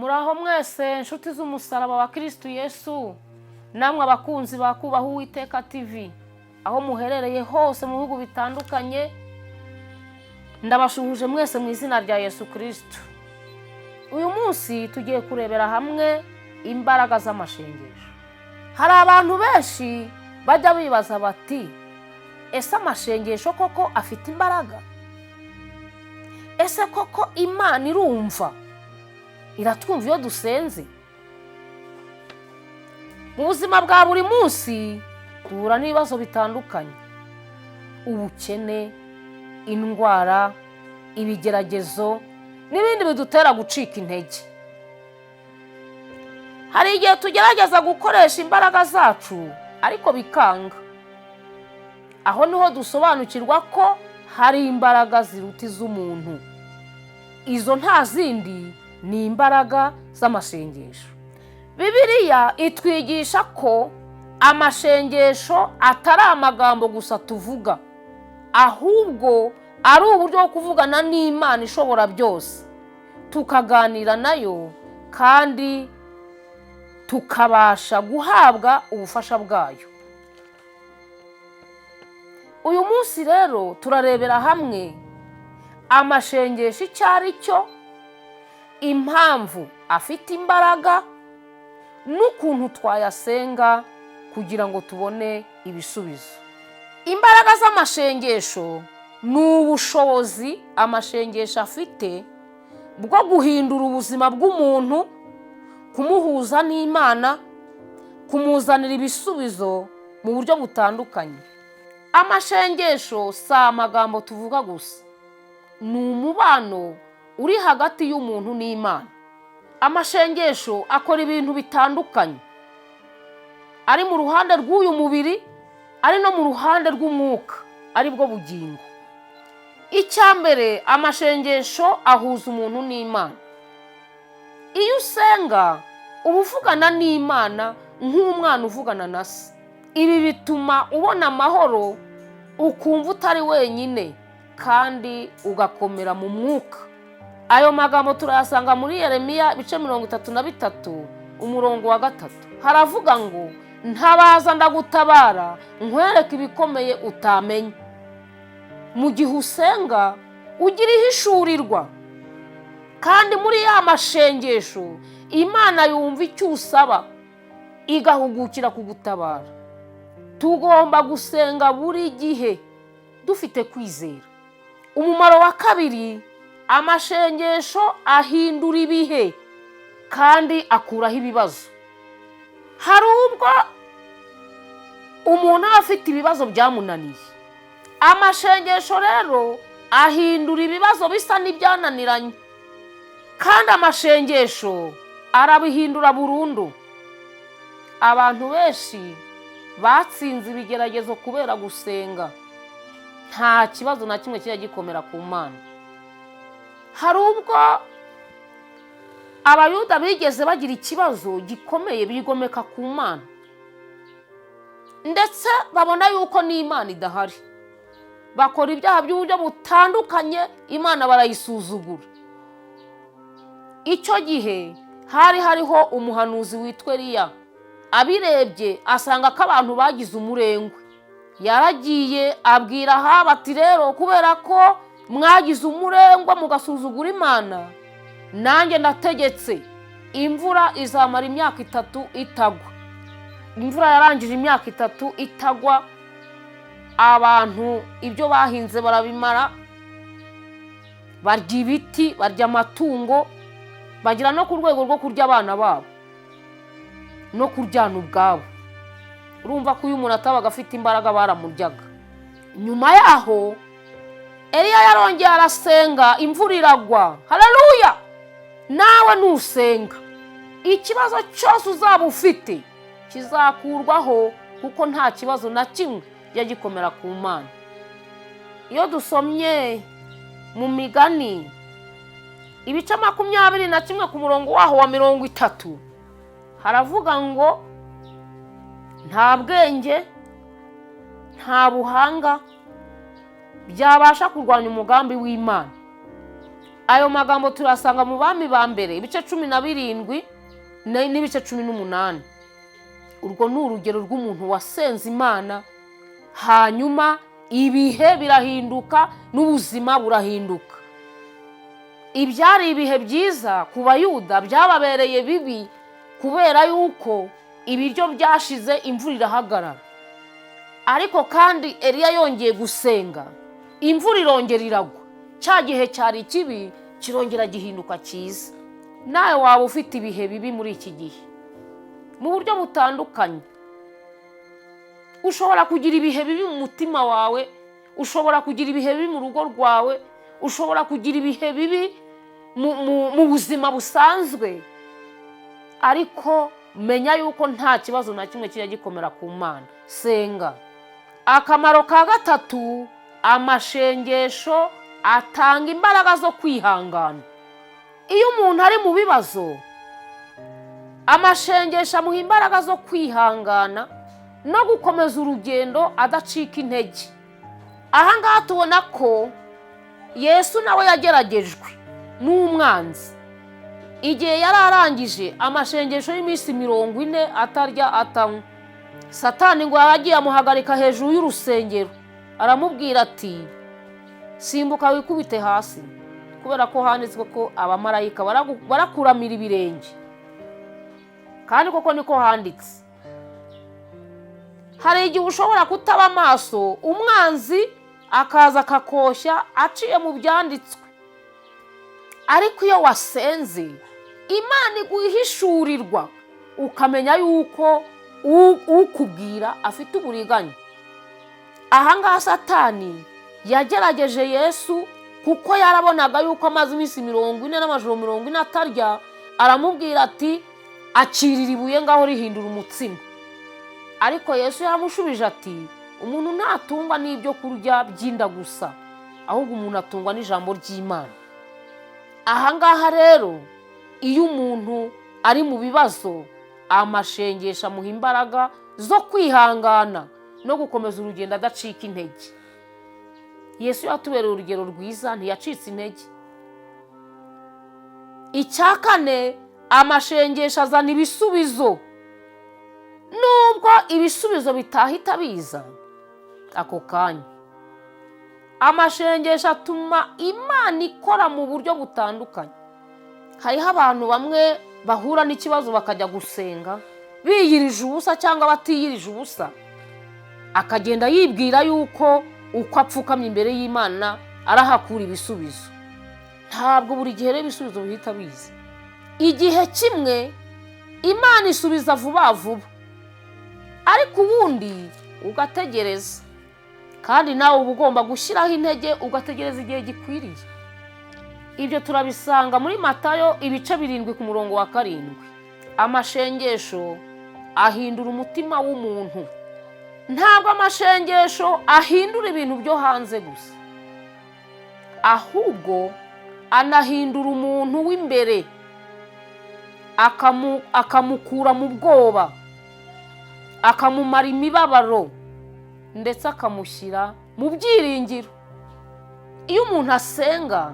Muraho mwese nshuti z'umusaraba wa Kristo Yesu, namwe abakunzi bakubaha Uwiteka TV, aho muherereye hose mu bihugu bitandukanye, ndabashuhuje mwese mu izina rya Yesu Kristo. Uyu munsi tugiye kurebera hamwe imbaraga z'amashengesho. Hari abantu benshi bajya bibaza bati, ese amashengesho koko afite imbaraga? Ese koko Imana irumva? Iratwumva iyo dusenze? Mu buzima bwa buri munsi duhura n'ibibazo bitandukanye: ubukene, indwara, ibigeragezo n'ibindi bidutera gucika intege. Hari igihe tugerageza gukoresha imbaraga zacu ariko bikanga. Aho niho dusobanukirwa ko hari imbaraga ziruta iz'umuntu. Izo nta zindi ni imbaraga z'amashengesho. Bibiliya itwigisha ko amashengesho atari amagambo gusa tuvuga, ahubwo ari uburyo bwo kuvugana n'Imana ishobora byose, tukaganira nayo kandi tukabasha guhabwa ubufasha bwayo. Uyu munsi rero turarebera hamwe amashengesho icyo ari cyo, impamvu afite imbaraga, n'ukuntu twayasenga kugira ngo tubone ibisubizo. Imbaraga z'amashengesho ni ubushobozi amashengesho afite bwo guhindura ubuzima bw'umuntu, kumuhuza n'Imana, kumuzanira ibisubizo mu buryo butandukanye. Amashengesho si amagambo tuvuga gusa, ni umubano uri hagati y'umuntu n'Imana. Amashengesho akora ibintu bitandukanye, ari mu ruhande rw'uyu mubiri, ari no mu ruhande rw'umwuka, ari bwo bugingo. Icyambere, amashengesho ahuza umuntu n'Imana. Iyo usenga uba uvugana n'Imana nk'umwana uvugana na se. Ibi bituma ubona amahoro, ukumva utari wenyine kandi ugakomera mu mwuka. Ayo magambo turayasanga muri Yeremiya ibice 33 umurongo wa 3. Haravuga ngo, ntabaza ndagutabara, nkwereke ibikomeye utamenya. Mu gihe usenga ugira ihishurirwa, kandi muri ya mashengesho Imana yumva icyo usaba, igahugukira kugutabara. Tugomba gusenga buri gihe dufite kwizera. Umumaro wa kabiri, amashengesho ahindura ibihe kandi akuraho ibibazo. Hari ubwo umuntu aba afite ibibazo byamunaniye, amashengesho rero ahindura ibibazo bisa n'ibyananiranye, kandi amashengesho arabihindura burundu. Abantu benshi batsinze ibigeragezo kubera gusenga. Nta kibazo na kimwe kijya gikomera ku Mana. Hari ubwo Abayuda bigeze bagira ikibazo gikomeye, bigomeka ku Mana, ndetse babona yuko n'Imana idahari. Bakora ibyaha by'uburyo butandukanye, Imana barayisuzugura. Icyo gihe hari hariho umuhanuzi witwa Eliya. Abirebye asanga ko abantu bagize umurengwe. Yaragiye abwira Ahabu ati, rero kubera ko mwagize umurengwe mugasuzugura Imana, nanjye ndategetse imvura izamara imyaka 3 itagwa. Imvura yarangije imyaka 3 itagwa, abantu ibyo bahinze barabimara, barya ibiti, barya amatungo, bagira no ku rwego rwo kurya abana babo no kuryana ubwabo. Urumva ko uyu muntu atabaga afite imbaraga baramuryaga. Nyuma yaho Eliya yarongeye arasenga, imvura iragwa. Haleluya! Nawe nusenga, ikibazo cyose uzaba ufite kizakurwaho, kuko nta kibazo na kimwe yagikomera ku Mana. Iyo dusomye mu Migani ibice 21 ku murongo waho wa 30, haravuga ngo, nta bwenge, nta buhanga byabasha kurwanya umugambi w'Imana. ayo magambo turasanga mu bami ba mbere ibice 17 n'ibice 18. urwo ni urugero rw'umuntu wasenze Imana, hanyuma ibihe birahinduka n'ubuzima burahinduka. Ibyari ibihe byiza ku bayuda byababereye bibi kubera yuko ibiryo byashize, imvura irahagarara. Ariko kandi Eliya yongeye gusenga, imvura irongera iragwa, cya gihe cyari kibi kirongera gihinduka cyiza. Nawe waba ufite ibihe bibi muri iki gihe mu buryo butandukanye. Ushobora kugira ibihe bibi mu mutima wawe, ushobora kugira ibihe bibi mu rugo rwawe, ushobora kugira ibihe bibi mu buzima busanzwe, ariko menya yuko nta kibazo na kimwe kijya gikomera ku Mana. Senga. Akamaro ka gatatu, amasengesho atanga imbaraga zo kwihangana. Iyo umuntu ari mu bibazo, amasengesho amuha imbaraga zo kwihangana no gukomeza urugendo adacika intege. Aha ngaha tubona ko Yesu nawe yageragejwe n'umwanzi. Igihe yari arangije amasengesho y'iminsi 40 atarya atanywa, Satani ngo yagiye amuhagarika hejuru y'urusengero, aramubwira ati simbuka wikubite hasi, kubera ko handitswe ko abamarayika barakuramira ibirenge. Kandi koko niko handitse. Hari igihe ushobora kutaba amaso, umwanzi akaza akakoshya aciye mu byanditswe. Ariko iyo wasenze, Imana iguhishurirwa ukamenya yuko ukubwira afite uburiganya. Aha ngaha Satani yagerageje Yesu kuko yarabonaga yuko amaze iminsi 40 n'amajoro 40 atarya. Aramubwira ati akirira ibuye ngaho rihindura umutsima. Ariko Yesu yaramushubije ati umuntu ntatungwa n'ibyo kurya by'inda gusa, ahubwo umuntu atungwa n'ijambo ry'Imana. Aha ngaha rero iyo umuntu ari mu bibazo, amasengesho amuha imbaraga zo kwihangana no gukomeza urugendo adacika intege. Yesu yatubereye urugero rwiza, ntiyacitse intege. Icya kane, amasengesho azana ibisubizo. Nubwo ibisubizo bitahita biza ako kanya, amasengesho atuma Imana ikora mu buryo butandukanye. Hariho abantu bamwe bahura n'ikibazo bakajya gusenga biyirije ubusa cyangwa batiyirije ubusa, akagenda yibwira yuko uko apfukamye imbere y'Imana arahakura ibisubizo. Ntabwo buri gihe rero ibisubizo bihita biza. Igihe kimwe Imana isubiza vuba vuba, ariko ubundi ugategereza. Kandi nawe uba ugomba gushyiraho intege ugategereza igihe gikwiriye. Ibyo turabisanga muri Matayo ibice 7 ku murongo wa 7. Amasengesho ahindura umutima w'umuntu. Ntabwo amasengesho ahindura ibintu byo hanze gusa, ahubwo anahindura umuntu w'imbere, akamukura mu bwoba, akamumara imibabaro, ndetse akamushyira mu byiringiro. Iyo umuntu asenga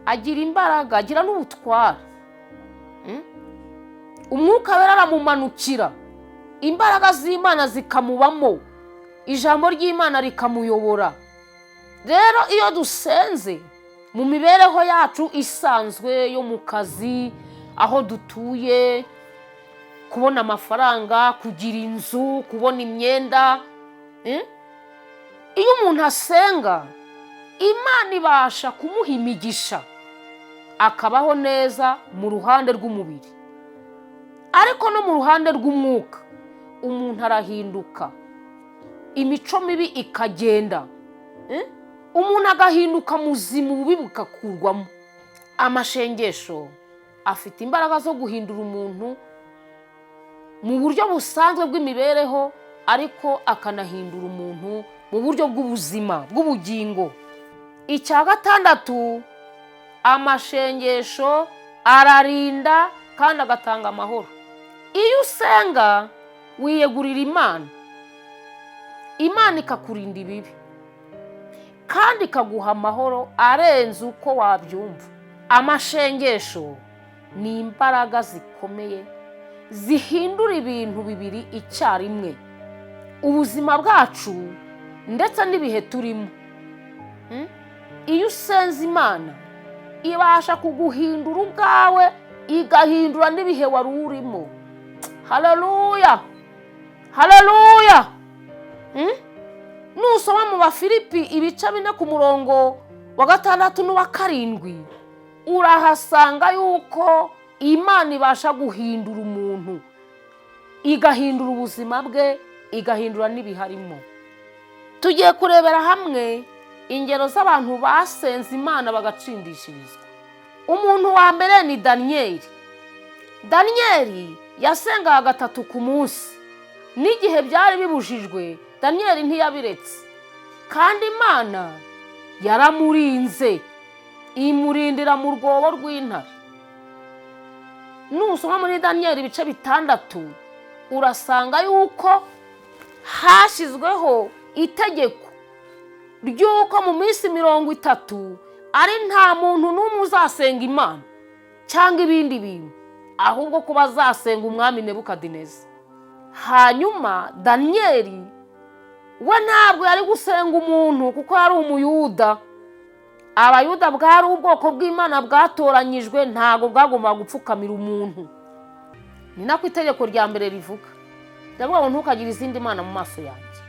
agira imbaraga, agira n'ubutware. Umwuka wera aramumanukira, imbaraga z'Imana zikamubamo, ijambo ry'Imana rikamuyobora. Rero iyo dusenze mu mibereho yacu isanzwe yo mu kazi, aho dutuye, kubona amafaranga, kugira inzu, kubona imyenda, iyo umuntu asenga, Imana ibasha kumuha imigisha, akabaho neza mu ruhande rw'umubiri, ariko no mu ruhande rw'umwuka. Umuntu arahinduka, imico mibi ikagenda, umuntu agahinduka muzima, ububi bukakurwamo. Amasengesho afite imbaraga zo guhindura umuntu mu buryo busanzwe bw'imibereho, ariko akanahindura umuntu mu buryo bw'ubuzima bw'ubugingo. Icya gatandatu, amasengesho ararinda kandi agatanga amahoro. Iyo usenga wiyegurira Imana, Imana ikakurinda ibibi. kandi ikaguha amahoro arenze uko wabyumva. Amasengesho ni imbaraga zikomeye zihindura ibintu bibiri icyarimwe, ubuzima bwacu ndetse n'ibihe turimo. Iyo usenze Imana ibasha kuguhindura ubwawe, igahindura n'ibihe wari urimo. Haleluya, haleluya. Nusoma mu Bafilipi ibice 4 ku murongo wa 6 n'uwa 7, urahasanga yuko Imana ibasha guhindura umuntu, igahindura ubuzima bwe, igahindura n'ibiharimo. Tugiye kurebera hamwe ingero z'abantu basenze Imana bagatsindishirizwa. Umuntu wa mbere ni Daniyeli. Daniyeli yasengaga 3 ku munsi, n'igihe byari bibujijwe Daniyeli ntiyabiretse, kandi Imana yaramurinze imurindira mu rwobo rw'intare. Nusoma muri Daniyeli ibice 6 urasanga yuko hashyizweho itegeko ry'uko mu minsi 30 ari nta muntu n'umwe uzasenga Imana cyangwa ibindi bintu, ahubwo ko bazasenga umwami Nebukadineza. Hanyuma Daniyeli we ntabwo yari gusenga umuntu kuko yari umuyuda. Abayuda bwari ubwoko bw'Imana bwatoranyijwe, ntabwo bwagomba gupfukamira umuntu. Ni nako itegeko rya mbere rivuga, ndavuga ngo ntukagire izindi mana mu maso yanjye.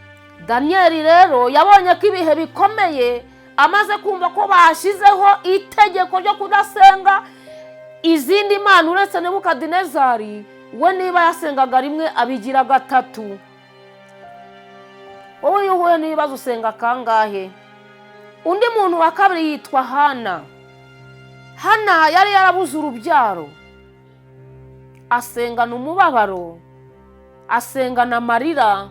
Daniyeli rero yabonye ko ibihe bikomeye, amaze kumva ko bashyizeho itegeko ryo kudasenga izindi mana uretse Nebukadinezari, we niba yasengaga rimwe abigira 3. Wowe yuhuye n'ibibazo usenga kangahe? Undi muntu wa kabiri yitwa Hana. Hana yari yarabuze urubyaro, asengana umubabaro, asengana amarira,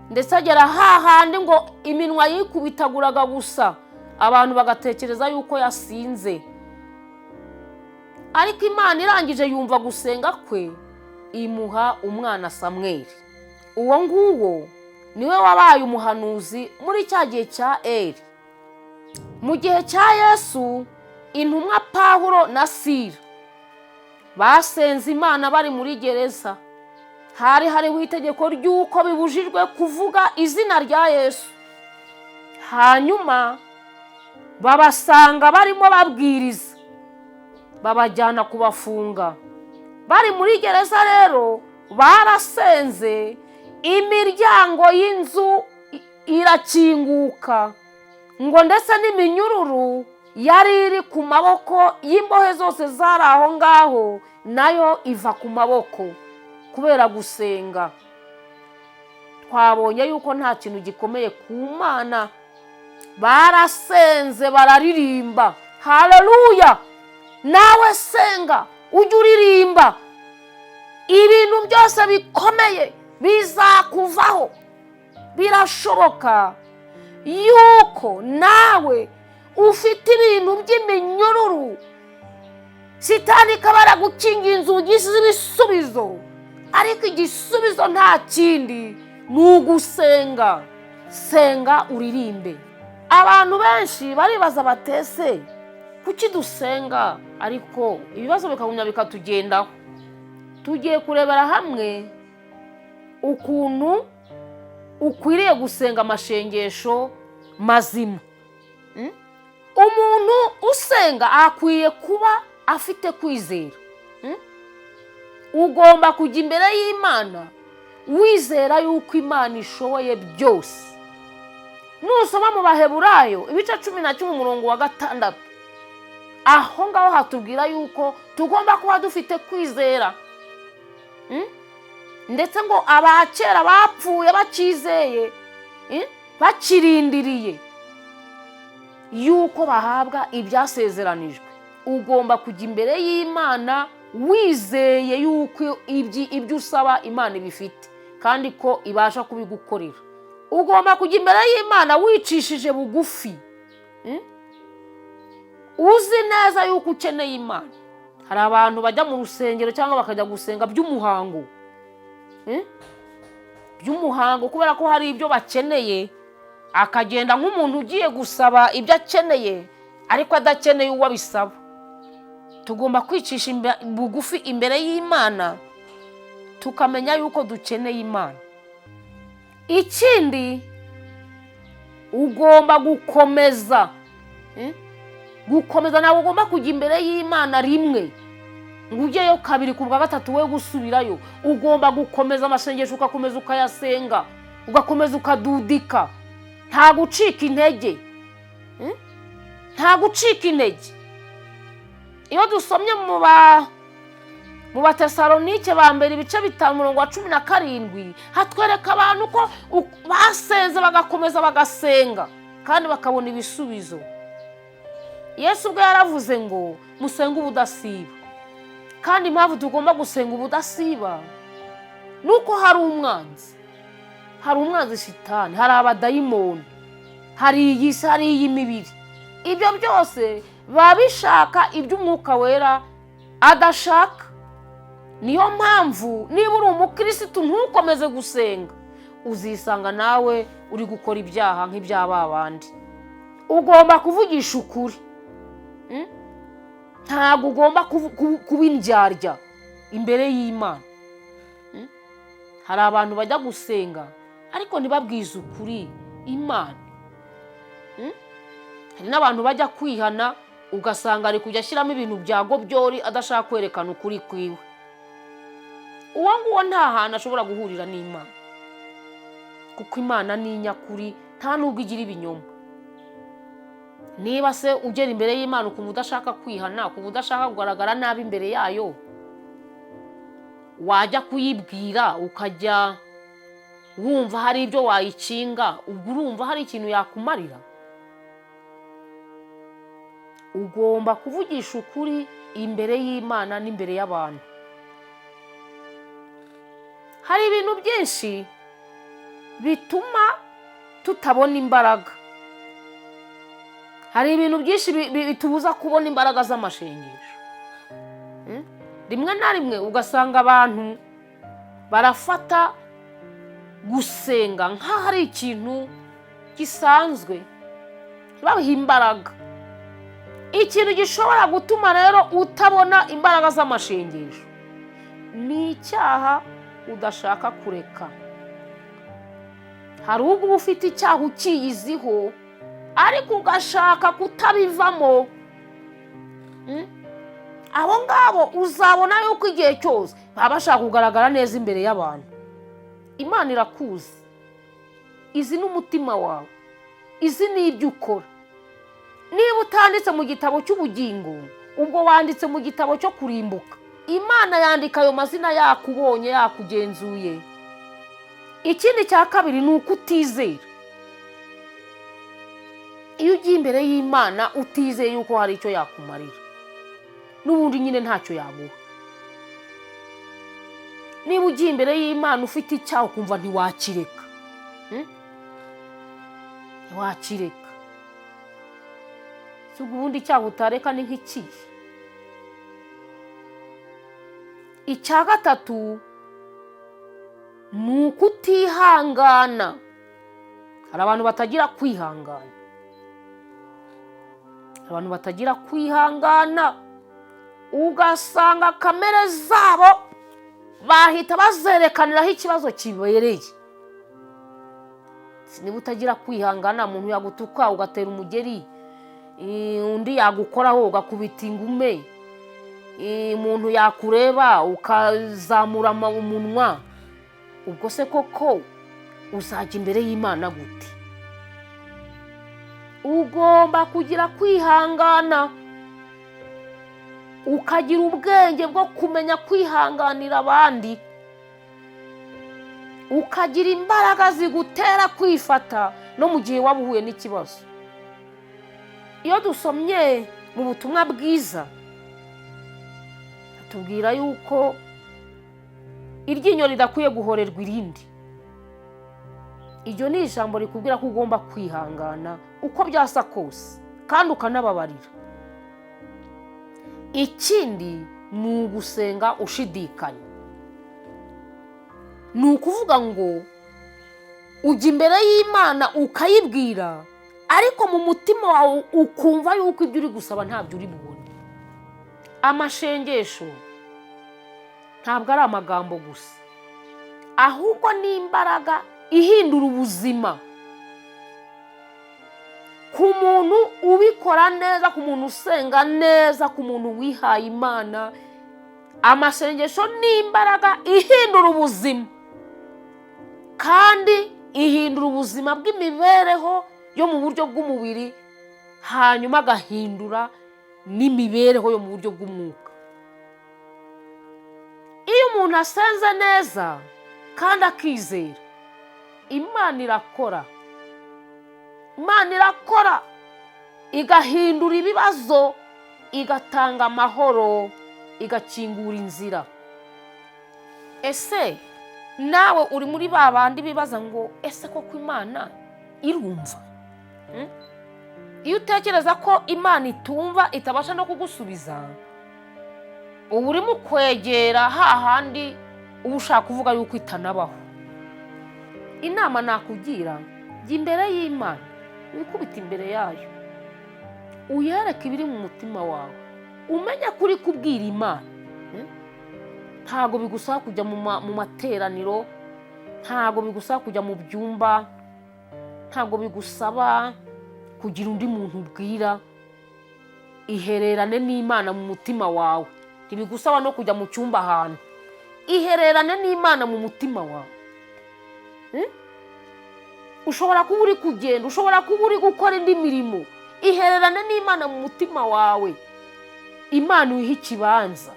ndetse agera hahandi ngo iminwa yikubitaguraga gusa, abantu bagatekereza yuko yasinze. Ariko Imana irangije yumva gusenga kwe, imuha umwana Samweli. Uwo nguwo niwe wabaye umuhanuzi muri cya gihe cya Eli. Mu gihe cya Yesu, intumwa Pawulo na Sila basenze Imana bari muri gereza. Hari hariho itegeko ry'uko bibujijwe kuvuga izina rya Yesu. Hanyuma babasanga barimo babwiriza, babajyana kubafunga. Bari muri gereza rero barasenze, imiryango y'inzu irakinguka, ngo ndetse n'iminyururu yari iri ku maboko y'imbohe zose zari aho ngaho nayo iva ku maboko kubera gusenga. Twabonye yuko nta kintu gikomeye ku Mana. Barasenze bararirimba. Haleluya. Nawe senga, ujye uririmba, ibintu byose bikomeye bizakuvaho. Birashoboka yuko nawe ufite ibintu by'iminyururu, Sitani kabara gukinga inzugi z'ibisubizo, ariko igisubizo nta kindi ni ugusenga. Senga uririmbe. Abantu benshi baribaza batese kuki dusenga ariko ibibazo bikagumya bikatugendaho. Tugiye kurebera hamwe ukuntu ukwiriye gusenga amasengesho mazima. Umuntu usenga akwiye kuba afite kwizera. Ugomba kujya imbere y'Imana wizera yuko Imana ishoboye byose. Nusoma mu Baheburayo ibice 11 umurongo wa 6, aho ngaho hatubwira yuko tugomba kuba dufite kwizera. Ndetse ngo abakera bapfuye bakizeye, bakirindiriye yuko bahabwa ibyasezeranijwe. Ugomba kujya imbere y'Imana wizeye yuko ibyo usaba Imana ibifite kandi ko ibasha kubigukorera. Ugomba kujya imbere y'Imana wicishije bugufi, uzi neza yuko ukeneye Imana. Hari abantu bajya mu rusengero cyangwa bakajya gusenga by'umuhango kubera ko hari ibyo bakeneye, akagenda nk'umuntu ugiye gusaba ibyo akeneye ariko adakeneye uwo abisaba. Tugomba kwicisha bugufi imbere y'Imana tukamenya yuko dukeneye Imana. Ikindi ugomba gukomeza ntabwo ugomba kujya imbere y'Imana rimwe ngo ujyeyo kabiri ku bwa gatatu we gusubirayo. Ugomba gukomeza amasengesho, ugakomeza ukayasenga, ugakomeza ukadudika, nta gucika intege. Iyo dusomye mu Batesalonike ba mbere ibice 5:17 hatwereka abantu ko basenze bagakomeza bagasenga kandi bakabona ibisubizo. Yesu ubwo yaravuze ngo musenge ubudasiba, kandi impamvu tugomba gusenga ubudasiba nuko hari umwanzi shitani, hari abadayimoni, hari iy'isi, hari iy'imibiri. Ibyo byose babishaka ibyo umwuka wera adashaka. Niyo mpamvu niba uri umukristo ntukomeze gusenga, uzisanga nawe uri gukora ibyaha nk'iby'aba bandi. Ugomba kuvugisha ukuri. Ntabwo ugomba kuba indyarya imbere y'Imana. Hari abantu bajya gusenga ariko ntibabwize ukuri Imana. Hari n'abantu bajya kwihana ugasanga ari kujya ashyiramo ibintu bya gobyori adashaka kwerekana ukuri kwiwe. Uwo nguwo nta hantu ashobora guhurira n'Imana, kuko Imana ni inyakuri, nta nubwo igira ibinyoma. Niba se ugera imbere y'Imana ukumva udashaka kwihana, ukumva udashaka kugaragara nabi imbere yayo, wajya kuyibwira ukajya wumva hari ibyo wayicinga, ubwo urumva hari ikintu yakumarira. Ugomba kuvugisha ukuri imbere y'Imana n'imbere y'abantu. Hari ibintu byinshi bituma tutabona imbaraga. Hari ibintu byinshi bitubuza kubona imbaraga z'amashengesho. Rimwe na rimwe ugasanga abantu barafata gusenga nk'aho ari ikintu gisanzwe, babiha imbaraga. Ikintu gishobora gutuma rero utabona imbaraga z'amashengesho ni icyaha udashaka kureka. Hari ubwo ufite icyaha ukiyiziho ariko ugashaka kutabivamo. Abo ngabo uzabona yuko igihe cyose baba bashaka kugaragara neza imbere y'abantu. Imana irakuzi, izi n'umutima wawe, izi n'ibyo ukora. Niba utanditse mu gitabo cy'ubugingo, ubwo wanditse mu gitabo cyo kurimbuka. Imana yandika ayo mazina yakubonye, yakugenzuye. Ikindi cya kabiri ni uko utizera. Iyo ugiye imbere y'Imana utizeye yuko hari icyo yakumarira, n'ubundi nyine ntacyo yaguha. Niba ugiye imbere y'Imana ufite icyaha ukumva ntiwakireka, ntiwakireka. Si ubundi icyaha utareka ni nk'ikihe? Icya gatatu ni uko utihangana. Hari abantu batagira kwihangana. Abantu batagira kwihangana, ugasanga kamere zabo bahita bazerekaniraho ikibazo kibereye. Niba utagira kwihangana, umuntu yagutuka ugatera umugeri, undi yagukoraho ugakubita ingume, umuntu yakureba ukazamura umunwa, ubwo se koko uzajya imbere y'Imana gute? Ugomba kugira kwihangana, ukagira ubwenge bwo kumenya kwihanganira abandi, ukagira imbaraga zigutera kwifata no mu gihe waba uhuye n'ikibazo. Iyo dusomye mu butumwa bwiza tubwira yuko iryinyo ridakwiye guhorerwa irindi. Iryo ni ijambo rikubwira ko ugomba kwihangana uko byasa kose kandi ukanababarira. Ikindi ni ugusenga ushidikanya. Ni ukuvuga ngo ujya imbere y'Imana ukayibwira, ariko mu mutima wawe ukumva yuko ibyo uri gusaba ntabyo uri bubone. Amasengesho ntabwo ari amagambo gusa, ahubwo ni imbaraga ihindura ubuzima ku muntu ubikora neza, ku muntu usenga neza, ku muntu wihaye Imana. Amasengesho ni imbaraga ihindura ubuzima, kandi ihindura ubuzima bw'imibereho yo mu buryo bw'umubiri, hanyuma agahindura n'imibereho yo mu buryo bw'umwuka. Iyo umuntu asenze neza kandi akizera, Imana irakora. Imana irakora igahindura ibibazo, igatanga amahoro, igakingura inzira. Ese nawe uri muri ba bandi bibaza ngo ese koko Imana irumva? Iyo utekereza ko Imana itumva, itabasha no kugusubiza, uba urimo kwegera hahandi uba ushaka kuvuga yuko itanabaho. Inama nakugira, jya imbere y'Imana, wikubita imbere yayo, uyereke ibiri mu mutima wawe, umenye ko uri kubwira Imana. Ntago bigusaba kujya mu materaniro, ntago bigusaba kujya mu byumba, ntago bigusaba kugira undi muntu ubwira. Ihererane n'Imana mu mutima wawe, ntibigusaba no kujya mu cyumba ahantu. Ihererane n'Imana mu mutima wawe. Ushobora kuba uri kugenda, ushobora kuba uri gukora indi mirimo, ihererane n'Imana mu mutima wawe. Imana uyihe ikibanza,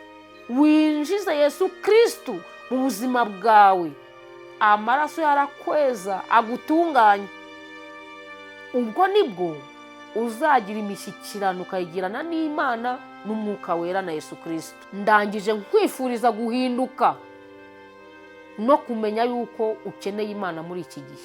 winjize Yesu Kristo mu buzima bwawe. Amaraso yarakweza agutunganye. Ubwo nibwo uzagira imishyikirano ukayigirana n'Imana n'umwuka wera na Yesu Kristo. Ndangije nkwifuriza guhinduka no kumenya yuko ukeneye Imana muri iki gihe.